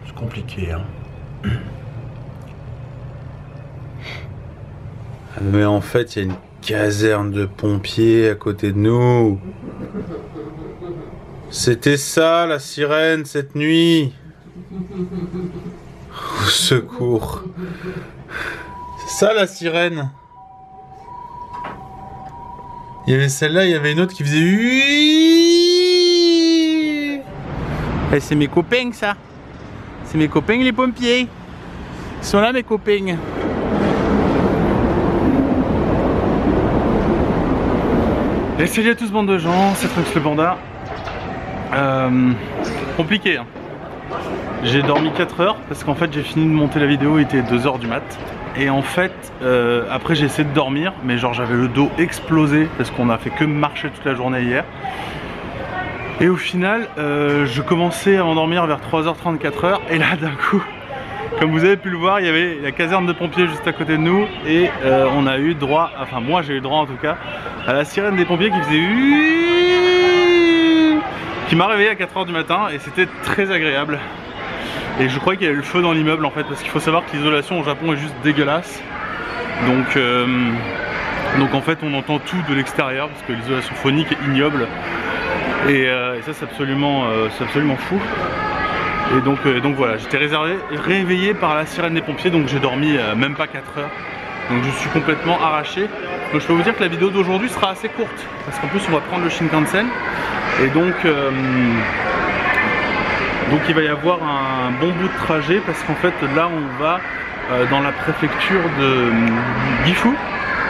C'est compliqué, hein. Mais en fait, il y a une caserne de pompiers à côté de nous. C'était ça la sirène cette nuit. Au secours. C'est ça la sirène. Il y avait celle-là, il y avait une autre qui faisait. Et c'est mes copains ça. C'est mes copains les pompiers. Ils sont là mes copains. Et salut à tous bande de gens, c'est Trunks le Panda. Compliqué hein. J'ai dormi 4 heures parce qu'en fait j'ai fini de monter la vidéo, il était 2 h du mat. Et en fait après j'ai essayé de dormir mais genre j'avais le dos explosé parce qu'on a fait que marcher toute la journée hier. Et au final je commençais à m'endormir vers 3h30, 4h et là d'un coup, comme vous avez pu le voir, il y avait la caserne de pompiers juste à côté de nous et on a eu droit, enfin moi j'ai eu droit en tout cas, à la sirène des pompiers qui faisait qui m'a réveillé à 4 h du matin et c'était très agréable. Et je crois qu'il y a eu le feu dans l'immeuble en fait parce qu'il faut savoir que l'isolation au Japon est juste dégueulasse. Donc en fait on entend tout de l'extérieur parce que l'isolation phonique est ignoble. Et ça c'est absolument fou. Et donc voilà, j'étais réveillé par la sirène des pompiers, donc j'ai dormi même pas 4 heures. Donc je suis complètement arraché. Donc je peux vous dire que la vidéo d'aujourd'hui sera assez courte parce qu'en plus on va prendre le Shinkansen. Et donc il va y avoir un bon bout de trajet parce qu'en fait là on va dans la préfecture de Gifu.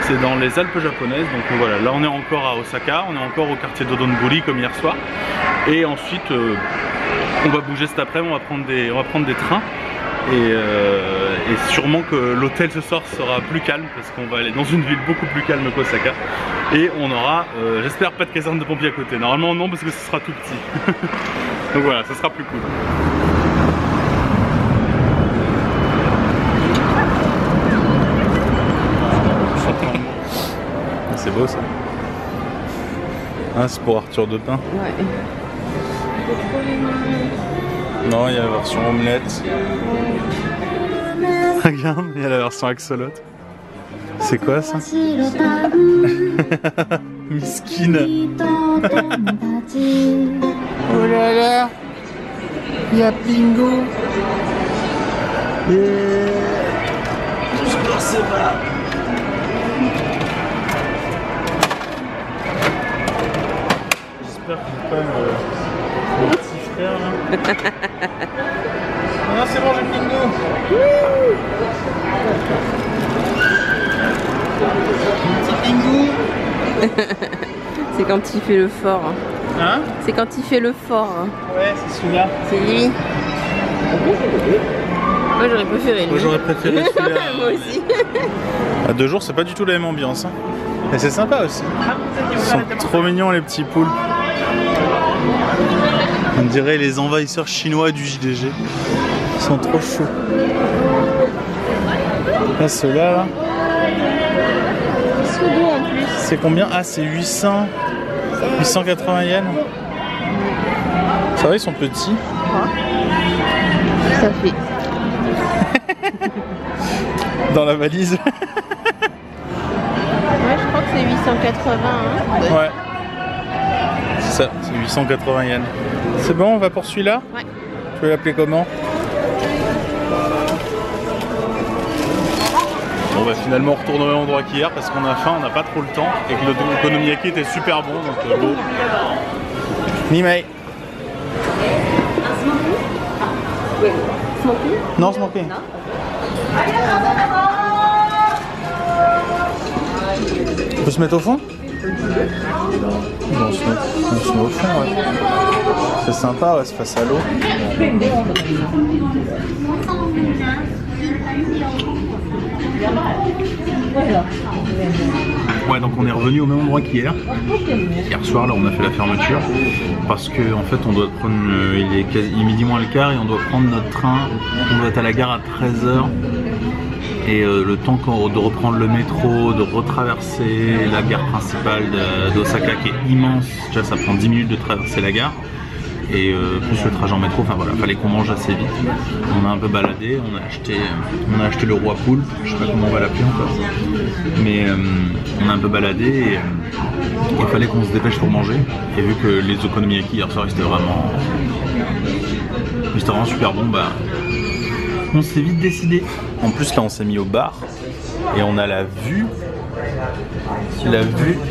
C'est dans les Alpes japonaises, donc voilà, là on est encore à Osaka, on est encore au quartier d'Odonbori comme hier soir. Et ensuite on va bouger cet après-midi, on va prendre des trains. Et sûrement que l'hôtel ce soir sera plus calme parce qu'on va aller dans une ville beaucoup plus calme qu'Osaka. Et on aura, j'espère, pas de caserne de pompiers à côté. Normalement non parce que ce sera tout petit. Donc voilà, ça sera plus cool. C'est beau ça. Ah, c'est pour Arthur de Pin. Ouais. Non, il y a la version omelette. Regarde, il y a la version axolote. C'est quoi ça? Miskine. Oh là là, il y a Pingo. C'est pas. J'espère qu'il pas le petit frère là. Non, c'est bon, j'ai Pingo. Petit Pingo. C'est quand il fait le fort. Hein? C'est quand il fait le fort. Ouais, c'est celui-là. C'est lui. Moi j'aurais préféré lui. Moi j'aurais préféré celui-là. Moi aussi. À 2 jours, c'est pas du tout la même ambiance. Hein. Et c'est sympa aussi. Ils sont trop mignons les petits poules. On dirait les envahisseurs chinois du JDG. Ils sont trop chauds. Là, ceux-là, là. En plus. C'est combien? Ah, c'est 880 yens. Ça va, ils sont petits. Ça fait. Dans la valise. Ouais, je crois que c'est 880. Hein. Ouais. C'est ça, c'est 880 yens. C'est bon, on va pour celui-là? Ouais. Tu veux l'appeler comment? Bon bah finalement on retourne au même endroit qu'hier parce qu'on a faim, on n'a pas trop le temps et que l'okonomiyaki était super bon donc bon. Nimei. Non, smoky. On peut se mettre au fond? On se met au fond, ouais. C'est sympa, ouais, c'est face à l'eau. Ouais, donc on est revenu au même endroit qu'hier. Hier soir, là, on a fait la fermeture parce que en fait, on doit prendre. Il est midi moins le quart et on doit prendre notre train. On doit être à la gare à 13 h. Et le temps de reprendre le métro, de retraverser la gare principale d'Osaka qui est immense. Déjà, ça prend 10 minutes de traverser la gare. et plus le trajet en métro, enfin voilà, fallait qu'on mange assez vite. On a un peu baladé, on a acheté le roi poulpe, je sais pas comment on va l'appeler encore, mais on a un peu baladé et il fallait qu'on se dépêche pour manger. Et vu que les okonomiyaki hier soir c'était vraiment super bon, bah on s'est vite décidé. En plus là on s'est mis au bar et on a la vue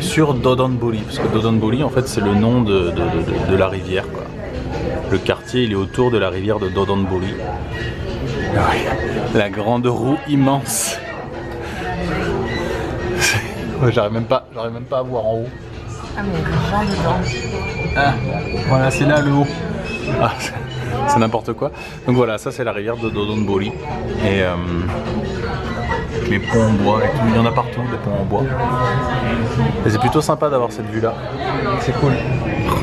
sur Dodonbori, parce que Dodonbori en fait c'est le nom de la rivière quoi. Le quartier il est autour de la rivière de Dodonbori. La grande roue immense. J'arrive même pas à voir en haut. Ah mais il y a des gens dedans. Ah, voilà c'est là le haut. Ah, c'est n'importe quoi. Donc voilà, ça c'est la rivière de Dodonbori. Et les ponts en bois et tout, il y en a partout des ponts en bois. Et c'est plutôt sympa d'avoir cette vue là. C'est cool.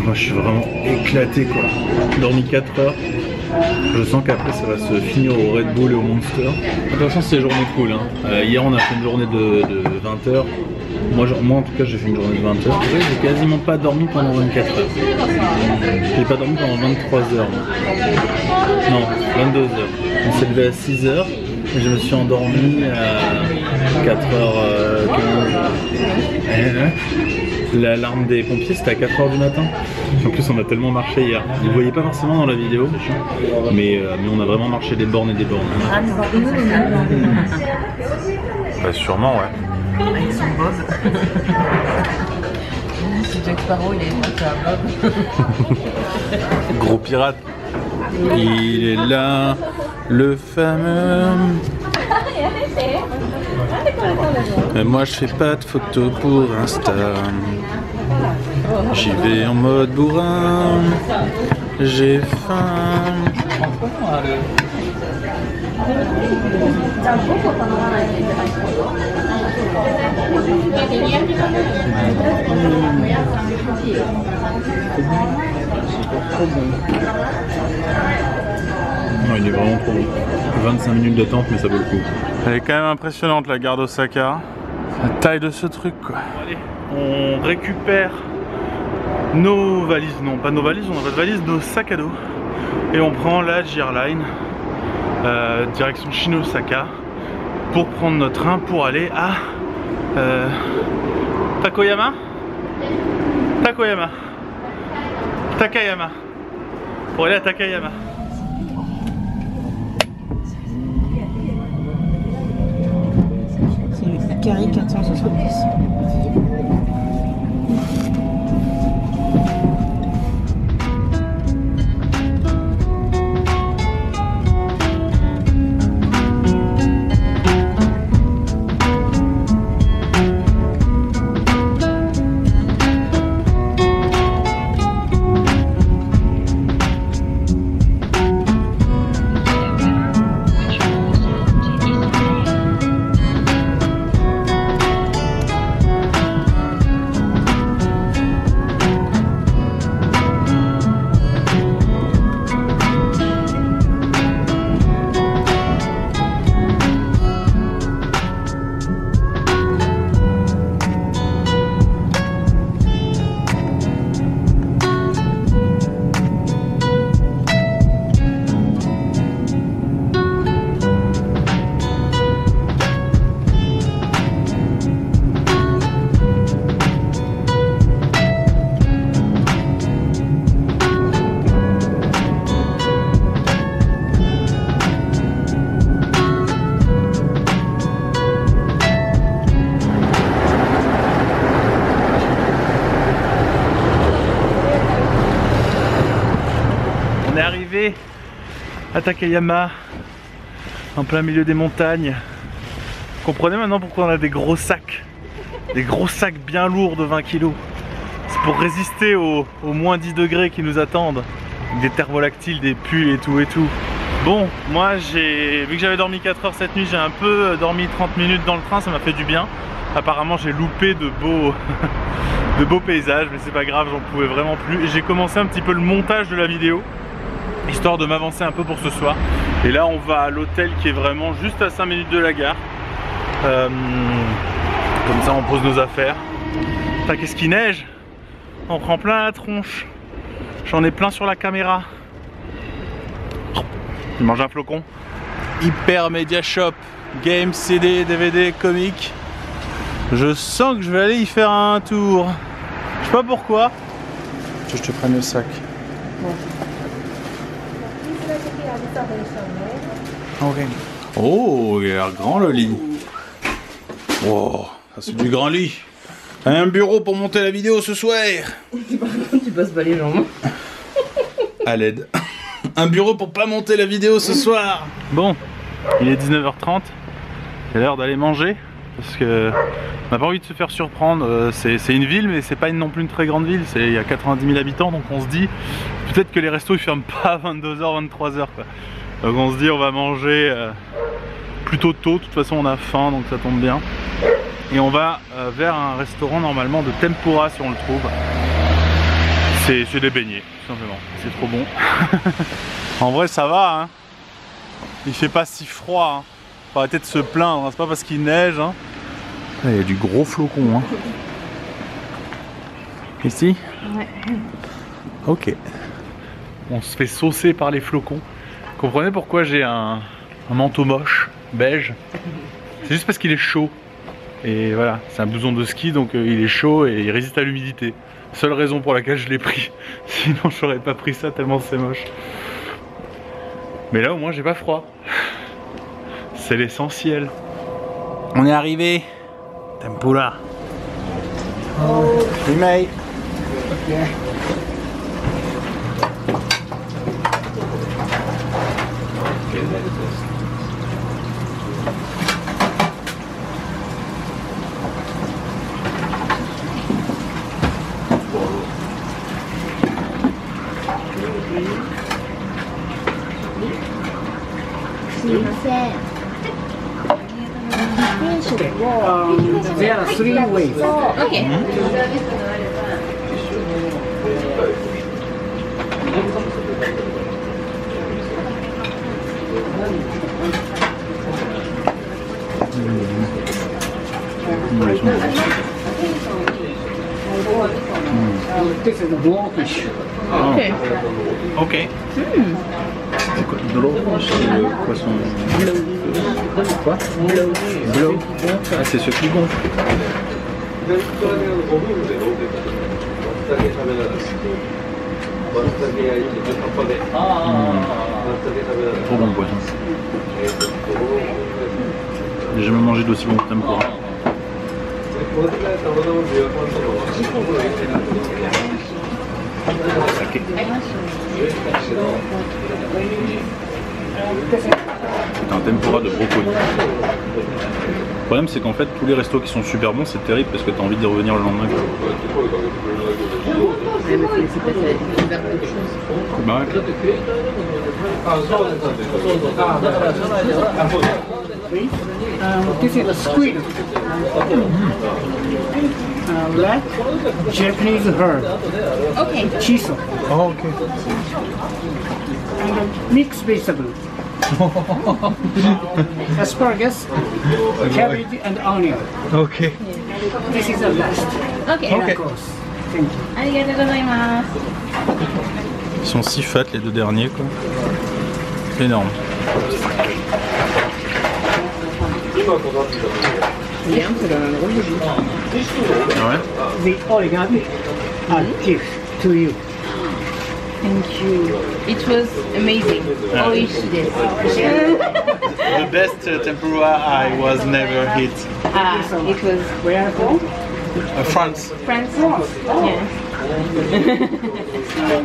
Moi je suis vraiment éclaté quoi. Dormi 4 heures. Je sens qu'après ça va se finir au Red Bull et au Monster. De toute façon c'est des journées cool. Hein. Hier on a fait une journée de 20 heures. Moi en tout cas j'ai fait une journée de 20 heures. J'ai quasiment pas dormi pendant 24 heures. J'ai pas dormi pendant 23 heures. Non, 22 heures. On s'est levé à 6 heures et je me suis endormi à 4h15. L'alarme des pompiers c'était à 4h du matin. En plus on a tellement marché hier. Vous ne voyez pas forcément dans la vidéo, mais on a vraiment marché des bornes et des bornes. Bah sûrement ouais. Avec son Bob. C'est Jack Sparrow, il est monté à Bob. Gros pirate. Il est là, le fameux. Moi je fais pas de photos pour Insta. J'y vais en mode bourrin. J'ai faim. Non, il est vraiment trop bon. 25 minutes d'attente, mais ça vaut le coup. Elle est quand même impressionnante la gare d'Osaka. La taille de ce truc quoi. Allez, on récupère nos valises. Non, pas nos valises, on n'a pas de valises, nos sacs à dos. Et on prend la J-Line, direction Shin-Osaka, pour prendre notre train pour aller à Takayama, pour aller à Takayama. C'est le Hikari 470. On est arrivé à Takayama, en plein milieu des montagnes. Vous comprenez maintenant pourquoi on a des gros sacs bien lourds de 20 kg. C'est pour résister aux moins 10 degrés qui nous attendent. Des thermolactiles, des pulls et tout et tout. Bon, moi vu que j'avais dormi 4 heures cette nuit, j'ai un peu dormi 30 minutes dans le train, ça m'a fait du bien. Apparemment j'ai loupé de beaux paysages, mais c'est pas grave, j'en pouvais vraiment plus. J'ai commencé un petit peu le montage de la vidéo, histoire de m'avancer un peu pour ce soir. Et là on va à l'hôtel qui est vraiment juste à 5 minutes de la gare. Comme ça on pose nos affaires. Putain, qu'est-ce qui neige? On prend plein la tronche. J'en ai plein sur la caméra. Il mange un flocon. Hyper Media Shop, game, CD, DVD, comics. Je sens que je vais aller y faire un tour. Je sais pas pourquoi. Je te prenne le sac. Ok. Oh, il a l'air grand le lit. Wow, ça c'est du grand lit. Un bureau pour monter la vidéo ce soir. Par contre, tu passes pas les jambes. À l'aide. Un bureau pour pas monter la vidéo ce soir. Bon, il est 19h30. C'est l'heure d'aller manger. Parce que on n'a pas envie de se faire surprendre. C'est une ville, mais c'est pas non plus une très grande ville. Il y a 90 000 habitants, donc on se dit peut-être que les restos ils ferment pas à 22h, 23h quoi. Donc on se dit on va manger plutôt tôt. De toute façon on a faim, donc ça tombe bien. Et on va vers un restaurant normalement de tempura si on le trouve. C'est des beignets, tout simplement. C'est trop bon. En vrai ça va, hein. Il fait pas si froid, hein. Faut arrêter de se plaindre, hein. C'est pas parce qu'il neige, hein. Il y a du gros flocon, hein. Ici? Ouais. Ok. On se fait saucer par les flocons. Comprenez pourquoi j'ai un manteau moche, beige? C'est juste parce qu'il est chaud. Et voilà, c'est un blouson de ski, donc il est chaud et il résiste à l'humidité. Seule raison pour laquelle je l'ai pris. Sinon j'aurais pas pris ça tellement c'est moche. Mais là au moins j'ai pas froid. C'est l'essentiel. On est arrivé. Tempura. Email. There are 3 ways. Ok. This is the blowfish. Ok. Ok. C'est quoi? Blowfish, c'est le poisson. Quoi? Blow. Ah, c'est ce qui gonfle. Trop bon le poisson. J'ai jamais mangé d'aussi bon que tempura. Saké. C'est un tempura de brocoli. Le problème c'est qu'en fait tous les restos qui sont super bons c'est terrible parce que t'as envie d'y revenir le lendemain. Ouais, mais faut laisser passer la découverte d'autres choses. Bah ouais. This is a squid. Black Japanese herb. Ok. Shiso. Oh ok. And mixed vegetable. Asparagus, cabbage and onion. Ok. This is the last. Ok. Ok. Course. Thank you. ありがとうございます。 Ils sont si fat les deux derniers quoi. C'est énorme. Bien, c'est le rôle de vie. The origami are gift to you. Thank you. It was amazing. Oishi desu. The best tempura I was never hit. Ah, it was Where from? France. France. Yeah.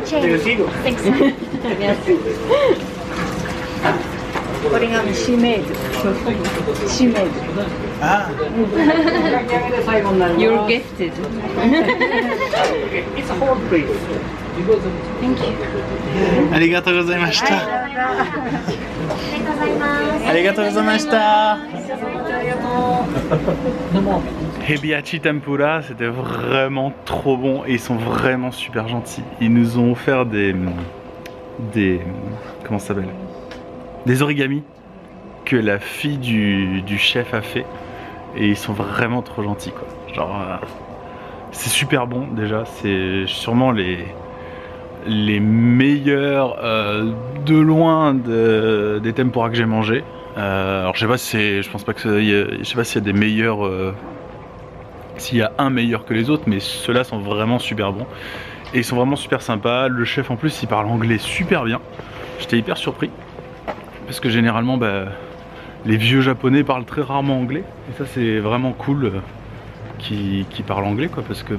There you go. Thanks. Merci. これがシメール。シメール。 Ah. 最後になります。 You're gifted. It's a whole place. Thank you. ありがとうございました。ありがとうございました。Hebiachi Tempura, c'était vraiment trop bon et ils sont vraiment super gentils. Ils nous ont offert des comment ça s'appelle? Des origamis que la fille du chef a fait et ils sont vraiment trop gentils quoi. Genre c'est super bon déjà, c'est sûrement les meilleurs de loin des tempura que j'ai mangé. Alors je sais pas si c'est, je pense pas que je sais pas s'il y a des meilleurs, s'il y a un meilleur que les autres, mais ceux-là sont vraiment super bons et ils sont vraiment super sympas. Le chef en plus il parle anglais super bien. J'étais hyper surpris parce que généralement les vieux japonais parlent très rarement anglais et ça c'est vraiment cool qui parlent anglais quoi, parce que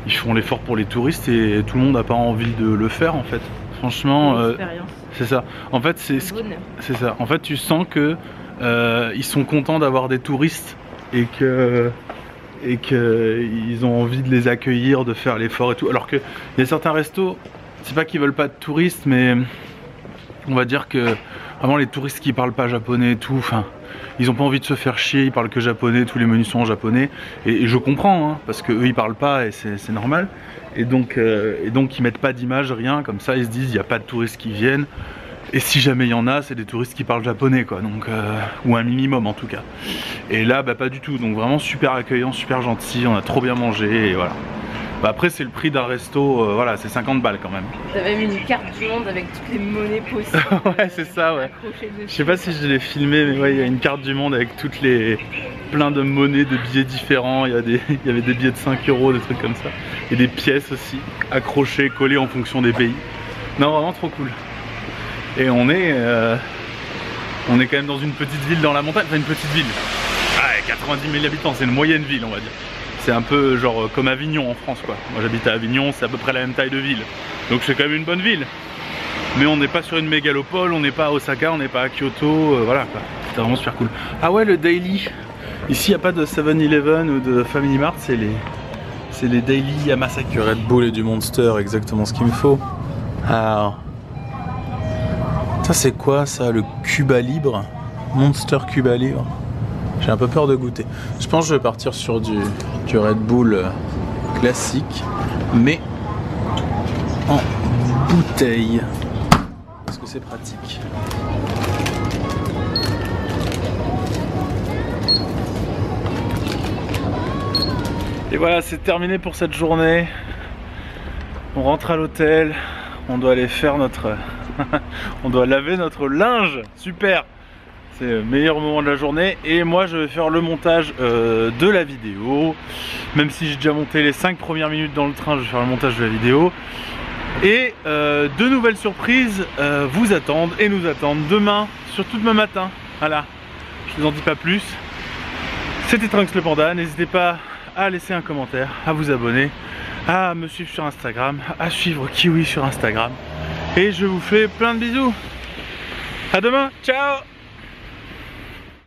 ils font l'effort pour les touristes et tout le monde n'a pas envie de le faire en fait. Franchement, c'est ça. En fait, c'est ça. En fait, tu sens que ils sont contents d'avoir des touristes et que ils ont envie de les accueillir, de faire l'effort et tout. Alors que il y a certains restos, c'est pas qu'ils veulent pas de touristes, mais on va dire que vraiment les touristes qui parlent pas japonais et tout, enfin, ils ont pas envie de se faire chier, ils parlent que japonais, tous les menus sont en japonais et je comprends hein, parce que eux ils parlent pas et c'est normal et donc ils mettent pas d'image, rien, comme ça ils se disent il n'y a pas de touristes qui viennent et si jamais il y en a c'est des touristes qui parlent japonais quoi, donc ou un minimum en tout cas, et là pas du tout, donc vraiment super accueillant, super gentil, on a trop bien mangé et voilà. Après c'est le prix d'un resto, voilà, c'est 50 balles quand même. T'avais mis une carte du monde avec toutes les monnaies possibles. Ouais c'est ça ouais. Je sais pas si je l'ai filmé mais ouais il y a une carte du monde avec toutes les plein de monnaies, de billets différents, il y avait des billets de 5 €, des trucs comme ça. Et des pièces aussi, accrochées, collées en fonction des pays. Non vraiment trop cool. Et on est quand même dans une petite ville dans la montagne, enfin une petite ville. Ouais, 90 000 habitants, c'est une moyenne ville on va dire. C'est un peu genre comme Avignon en France quoi. Moi j'habite à Avignon, c'est à peu près la même taille de ville. Donc c'est quand même une bonne ville. Mais on n'est pas sur une mégalopole, on n'est pas à Osaka, on n'est pas à Kyoto, voilà quoi. C'était vraiment super cool. Ah ouais, le daily. Ici il n'y a pas de 7-Eleven ou de Family Mart, c'est les daily Yamasaki. Red Bull et du Monster, exactement ce qu'il me faut. Alors, ça c'est quoi ça, le Cuba Libre? Monster Cuba Libre. J'ai un peu peur de goûter. Je pense que je vais partir sur du Red Bull classique, mais en bouteille, parce que c'est pratique. Et voilà, c'est terminé pour cette journée. On rentre à l'hôtel, on doit aller faire notre... on doit laver notre linge, super. C'est le meilleur moment de la journée et moi je vais faire le montage de la vidéo. Même si j'ai déjà monté les 5 premières minutes dans le train, je vais faire le montage de la vidéo. Et de nouvelles surprises vous attendent et nous attendent demain, surtout demain matin. Voilà, je vous en dis pas plus. C'était Trunks le Panda, n'hésitez pas à laisser un commentaire, à vous abonner, à me suivre sur Instagram, à suivre Kiwi sur Instagram. Et je vous fais plein de bisous. À demain, ciao.